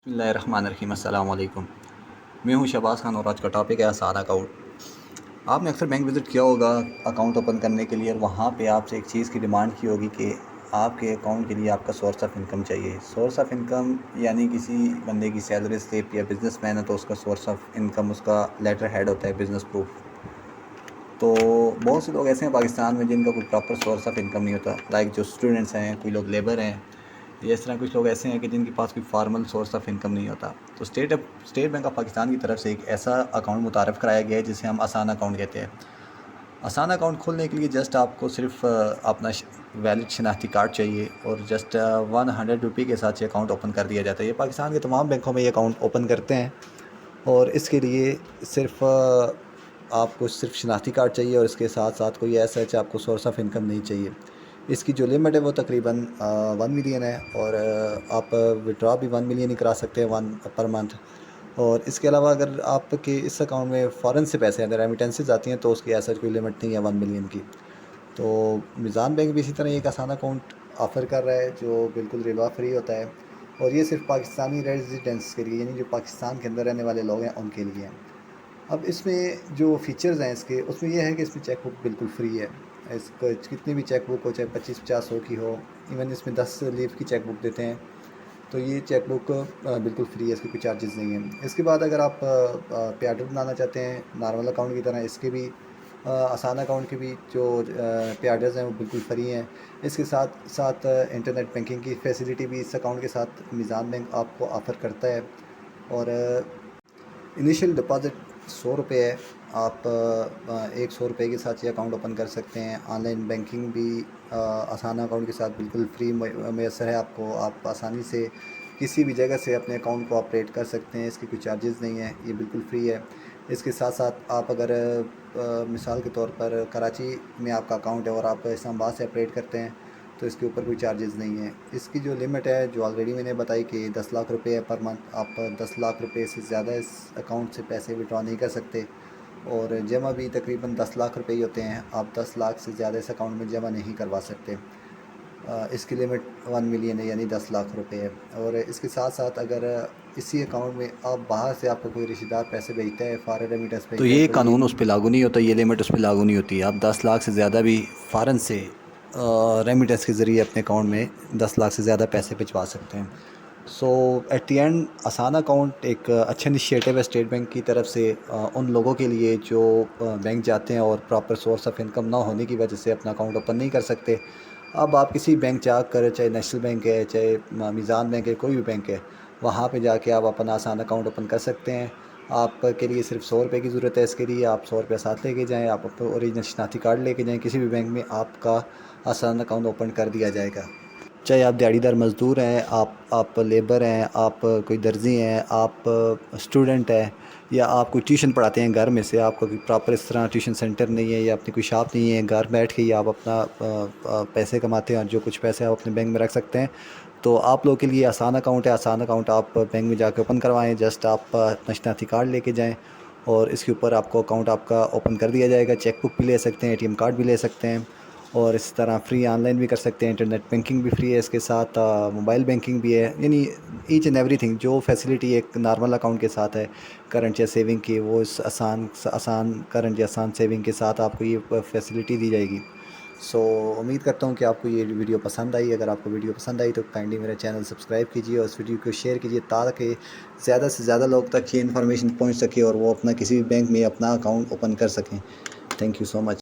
بسم اللہ الرحمن الرحیم۔ السلام علیکم، میں ہوں شہباز خان اور آج کا ٹاپک ہے آسان اکاؤنٹ۔ آپ نے اکثر بینک وزٹ کیا ہوگا اکاؤنٹ اوپن کرنے کے لیے، اور وہاں پہ آپ سے ایک چیز کی ڈیمانڈ کی ہوگی کہ آپ کے اکاؤنٹ کے لیے آپ کا سورس آف انکم چاہیے۔ سورس آف انکم یعنی کسی بندے کی سیلری سلپ یا بزنس مین ہے تو اس کا سورس آف انکم اس کا لیٹر ہیڈ ہوتا ہے، بزنس پروف۔ تو بہت سے لوگ ایسے ہیں پاکستان میں جن کا کوئی پراپر سورس آف انکم نہیں ہوتا، لائک جو اسٹوڈنٹس ہیں، کوئی لوگ لیبر ہیں، یا اس طرح کچھ لوگ ایسے ہیں کہ جن کے پاس کوئی فارمل سورس آف انکم نہیں ہوتا۔ تو اسٹیٹ بینک آف پاکستان کی طرف سے ایک ایسا اکاؤنٹ متعارف کرایا گیا ہے جسے ہم آسان اکاؤنٹ کہتے ہیں۔ آسان اکاؤنٹ کھولنے کے لیے جسٹ آپ کو صرف اپنا ویلڈ شناختی کارڈ چاہیے، اور جسٹ 100 روپے کے ساتھ یہ اکاؤنٹ اوپن کر دیا جاتا ہے۔ یہ پاکستان کے تمام بینکوں میں یہ اکاؤنٹ اوپن کرتے ہیں، اور اس کے لیے صرف آپ کو صرف شناختی کارڈ چاہیے، اور اس کے ساتھ ساتھ کوئی ایسا آپ کو سورس آف انکم نہیں چاہیے۔ اس کی جو لمٹ ہے وہ تقریباً 1 ملین ہے، اور آپ وڈرا بھی 1 ملین ہی کرا سکتے ہیں پر منتھ۔ اور اس کے علاوہ اگر آپ کے اس اکاؤنٹ میں فارن سے پیسے اگر ریمیٹنسز آتی ہیں تو اس کی ایسا کوئی لمٹ نہیں ہے 1 ملین کی۔ تو میزان بینک بھی اسی طرح ایک آسان اکاؤنٹ آفر کر رہا ہے جو بالکل ربا فری ہوتا ہے، اور یہ صرف پاکستانی ریزیڈنٹس کے لیے، یعنی جو پاکستان کے اندر رہنے والے لوگ ہیں ان کے لیے ہیں۔ اب اس میں جو فیچرز ہیں اس میں یہ ہے کہ اس میں چیک بک بالکل فری ہے۔ اس کو کتنی بھی چیک بک ہو، چاہے 25-50 کی ہو، ایون اس میں 10 لیف کی چیک بک دیتے ہیں، تو یہ چیک بک بالکل فری ہے، اس کے کوئی چارجز نہیں ہیں۔ اس کے بعد اگر آپ پے آرڈر بنانا چاہتے ہیں نارمل اکاؤنٹ کی طرح، اس کے بھی آسان اکاؤنٹ کے بھی جو پے آرڈرز ہیں وہ بالکل فری ہیں۔ اس کے ساتھ ساتھ انٹرنیٹ بینکنگ کی فیسلٹی بھی اس اکاؤنٹ کے ساتھ میزان بینک آپ کو آفر کرتا ہے، اور انیشیل ڈپازٹ 100 روپے ہے۔ آپ 100 روپے کے ساتھ یہ اکاؤنٹ اوپن کر سکتے ہیں۔ آن لائن بینکنگ بھی آسان اکاؤنٹ کے ساتھ بالکل فری میسر ہے آپ کو۔ آپ آسانی سے کسی بھی جگہ سے اپنے اکاؤنٹ کو آپریٹ کر سکتے ہیں، اس کی کوئی چارجز نہیں ہیں، یہ بالکل فری ہے۔ اس کے ساتھ ساتھ آپ اگر مثال کے طور پر کراچی میں آپ کا اکاؤنٹ ہے اور آپ اسلام آباد سے آپریٹ کرتے ہیں تو اس کے اوپر کوئی چارجز نہیں ہیں۔ اس کی جو لمٹ ہے جو آلریڈی میں نے بتائی کہ 10 لاکھ روپے ہے پر منتھ، آپ 10 لاکھ روپے سے زیادہ اس اکاؤنٹ سے پیسے وڈرا نہیں کر سکتے، اور جمع بھی تقریباً 10 لاکھ روپے ہی ہوتے ہیں۔ آپ 10 لاکھ سے زیادہ اس اکاؤنٹ میں جمع نہیں کروا سکتے۔ اس کی لمٹ 1 ملین ہے، یعنی 10 لاکھ روپے ہے۔ اور اس کے ساتھ ساتھ اگر اسی اکاؤنٹ میں آپ باہر سے آپ کو کوئی رشتہ دار پیسے بھیجتا ہے، فارن ریمیٹنس تو بھیجتا ہے، یہ تو قانون اس پہ لاگو نہیں ہوتا، یہ لمٹ اس پہ لاگو نہیں ہوتی۔ آپ 10 لاکھ سے زیادہ بھی فارن سے ریمیٹنس کے ذریعے اپنے اکاؤنٹ میں 10 لاکھ سے زیادہ پیسے بھجوا سکتے ہیں۔ سو ایٹ دی اینڈ آسان اکاؤنٹ ایک اچھا انیشیٹو ہے اسٹیٹ بینک کی طرف سے ان لوگوں کے لیے جو بینک جاتے ہیں اور پراپر سورس آف انکم نہ ہونے کی وجہ سے اپنا اکاؤنٹ اوپن نہیں کر سکتے۔ اب آپ کسی بینک جا کر، چاہے نیشنل بینک ہے، چاہے میزان بینک ہے، کوئی بھی بینک ہے، وہاں پہ جا کے آپ اپنا آسان اکاؤنٹ اوپن کر سکتے ہیں۔ آپ کے لیے صرف 100 روپے کی ضرورت ہے، اس کے لیے آپ 100 روپے ساتھ لے کے جائیں، آپ اپنا اوریجنل شناختی کارڈ لے کے جائیں، کسی بھی بینک میں آپ کا آسان اکاؤنٹ اوپن کر دیا جائے گا۔ چاہے آپ دیہڑی دار مزدور ہیں، آپ لیبر ہیں، آپ کوئی درزی ہیں، آپ اسٹوڈنٹ ہیں، یا آپ کوئی ٹیوشن پڑھاتے ہیں گھر میں سے، آپ کو کوئی پراپر اس طرح ٹیوشن سینٹر نہیں ہے یا اپنی کوئی شاپ نہیں ہے، گھر بیٹھ کے ہی آپ اپنا پیسے کماتے ہیں اور جو کچھ پیسے آپ اپنے بینک میں رکھ سکتے ہیں، تو آپ لوگوں کے لیے آسان اکاؤنٹ ہے۔ آسان اکاؤنٹ آپ بینک میں جا کے اوپن کروائیں، جسٹ آپ اپنا شناختی کارڈ لے کے جائیں، اور اس کے اوپر آپ کو اکاؤنٹ آپ کا اوپن کر دیا جائے گا۔ چیک بک بھی لے سکتے ہیں، ATM کارڈ بھی لے سکتے ہیں، اور اس طرح فری آن لائن بھی کر سکتے ہیں۔ انٹرنیٹ بینکنگ بھی فری ہے، اس کے ساتھ موبائل بینکنگ بھی ہے، یعنی ایچ اینڈ ایوری تھنگ جو فیسلٹی ایک نارمل اکاؤنٹ کے ساتھ ہے کرنٹ یا سیونگ کی، وہ اس آسان کرنٹ یا آسان سیونگ کے ساتھ آپ کو یہ فیسلٹی دی جائے گی۔ سو امید کرتا ہوں کہ آپ کو یہ ویڈیو پسند آئی۔ اگر آپ کو ویڈیو پسند آئی تو کائنڈلی میرا چینل سبسکرائب کیجیے اور اس ویڈیو کو شیئر کیجیے تاکہ زیادہ سے زیادہ لوگ تک یہ انفارمیشن پہنچ سکے اور وہ اپنا کسی بھی بینک میں اپنا اکاؤنٹ اوپن کر سکیں۔ Thank you so much.